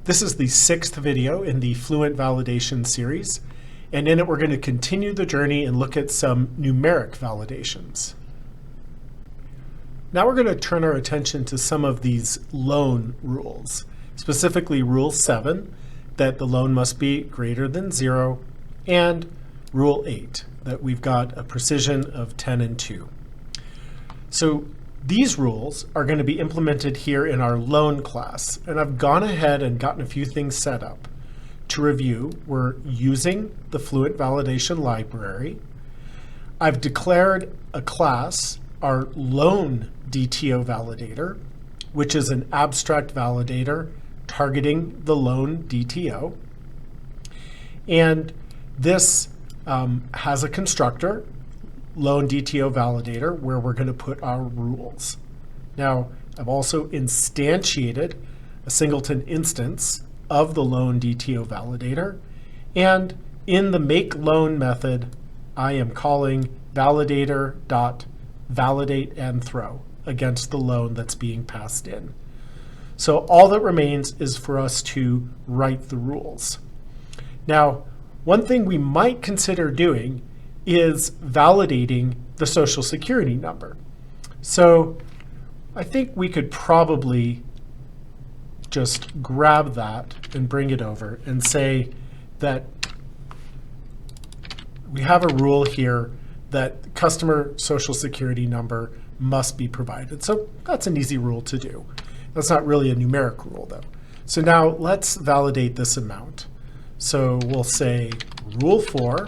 This is the 6th video in the Fluent Validation series, and in it we're going to continue the journey and look at some numeric validations. Now we're going to turn our attention to some of these loan rules, specifically Rule 7, that the loan must be greater than 0, and Rule 8, that we've got a precision of 10 and 2. So these rules are going to be implemented here in our loan class, and I've gone ahead and gotten a few things set up. To review, we're using the Fluent Validation library. I've declared a class, our loan DTO validator, which is an abstract validator targeting the loan DTO. And this has a constructor, loan DTO validator, where we're going to put our rules. Now, I've also instantiated a singleton instance of the loan DTO validator, and in the makeLoan method, I am calling validator.validate and throw against the loan that's being passed in. So all that remains is for us to write the rules. Now, one thing we might consider doing is validating the Social Security number. So I think we could probably just grab that and bring it over and say that we have a rule here that customer Social Security number must be provided. So that's an easy rule to do. That's not really a numeric rule though. So now let's validate this amount. So we'll say Rule 4,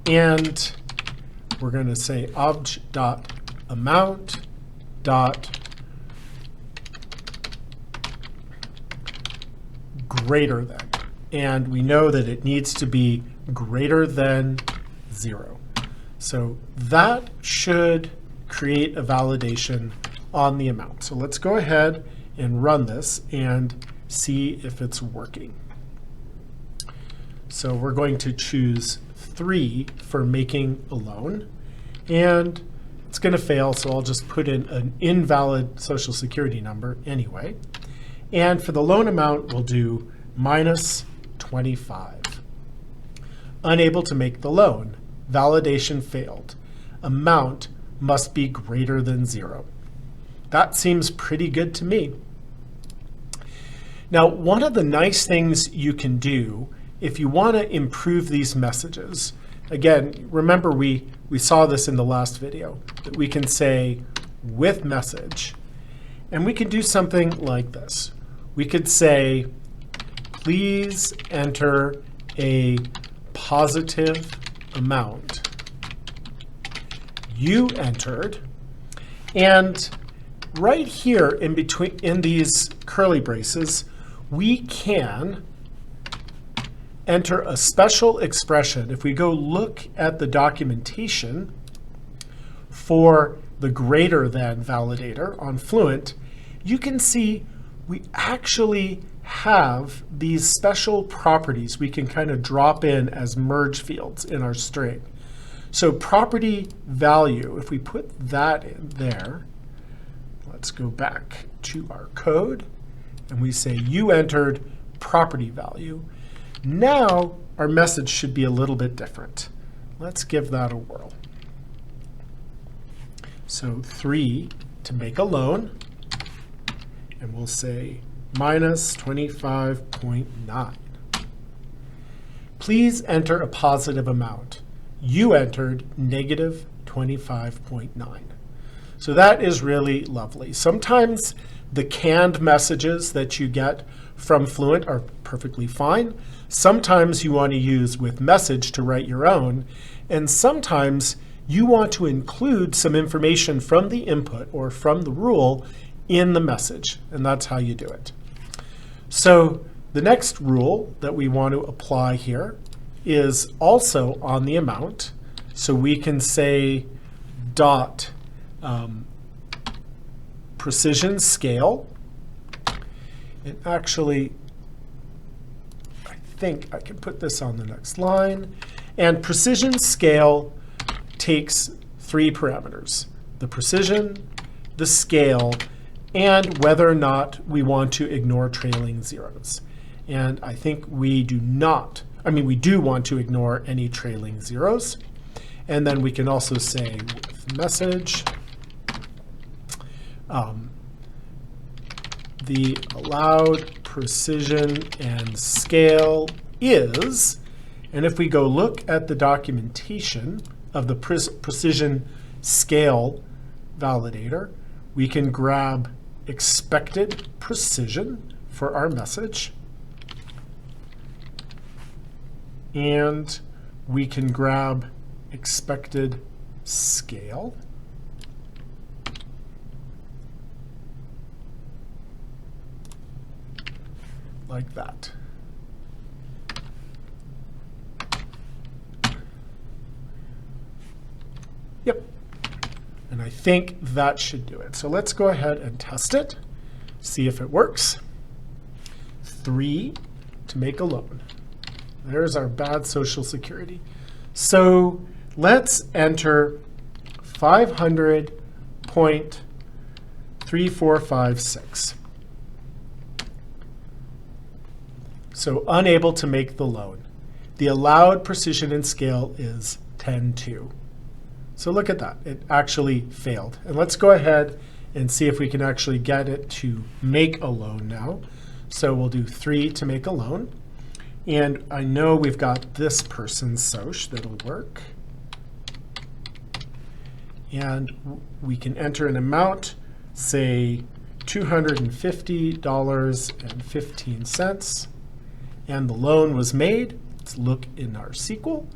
and we're going to say obj.amount dot greater than, and we know that it needs to be greater than 0. So that should create a validation on the amount. So let's go ahead and run this and see if it's working. So we're going to choose 3 for making a loan, and it's going to fail, so I'll just put in an invalid Social Security number anyway. And for the loan amount, we'll do minus 25. Unable to make the loan. Validation failed. Amount must be greater than 0. That seems pretty good to me. Now, one of the nice things you can do if you want to improve these messages, again, remember we saw this in the last video, that we can say with message, and we can do something like this. We could say, please enter a positive amount you entered, and right here in between, in these curly braces, we can enter a special expression. If we go look at the documentation for the greater than validator on Fluent, you can see we actually have these special properties we can kind of drop in as merge fields in our string. So property value, if we put that in there, let's go back to our code, and we say you entered property value. Now our message should be a little bit different. Let's give that a whirl. So 3 to make a loan, and we'll say minus 25.9. Please enter a positive amount. You entered negative 25.9. So that is really lovely. Sometimes the canned messages that you get from Fluent are perfectly fine. Sometimes you want to use with message to write your own, and sometimes you want to include some information from the input or from the rule in the message, and that's how you do it. So the next rule that we want to apply here is also on the amount. So we can say dot precision scale, and actually I think I can put this on the next line. And precision scale takes 3 parameters: the precision, the scale, and whether or not we want to ignore trailing zeros. And I think we do not, we do want to ignore any trailing zeros. And then we can also say with message, the allowed precision and scale is, and if we go look at the documentation of the precision scale validator, we can grab expected precision for our message, and we can grab expected scale. Like that. Yep. And I think that should do it. So let's go ahead and test it, see if it works. 3 to make a loan. There's our bad Social Security. So let's enter 500.3456. So unable to make the loan. The allowed precision and scale is 10.2. So look at that. It actually failed. And let's go ahead and see if we can actually get it to make a loan now. So we'll do 3 to make a loan. And I know we've got this person's SOCH that'll work. And we can enter an amount, say $250.15. And the loan was made. Let's look in our SQL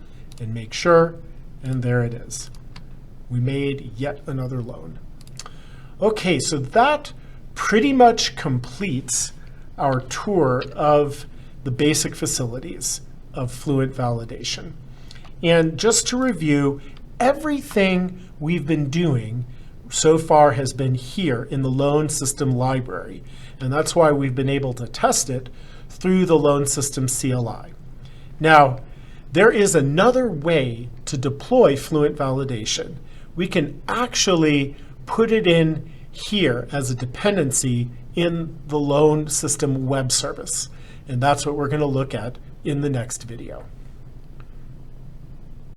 and make sure, and there it is. We made yet another loan. Okay, so that pretty much completes our tour of the basic facilities of Fluent Validation. And just to review, everything we've been doing so far has been here in the loan system library. And that's why we've been able to test it through the loan system CLI. Now, there is another way to deploy Fluent Validation. We can actually put it in here as a dependency in the loan system web service. And that's what we're going to look at in the next video.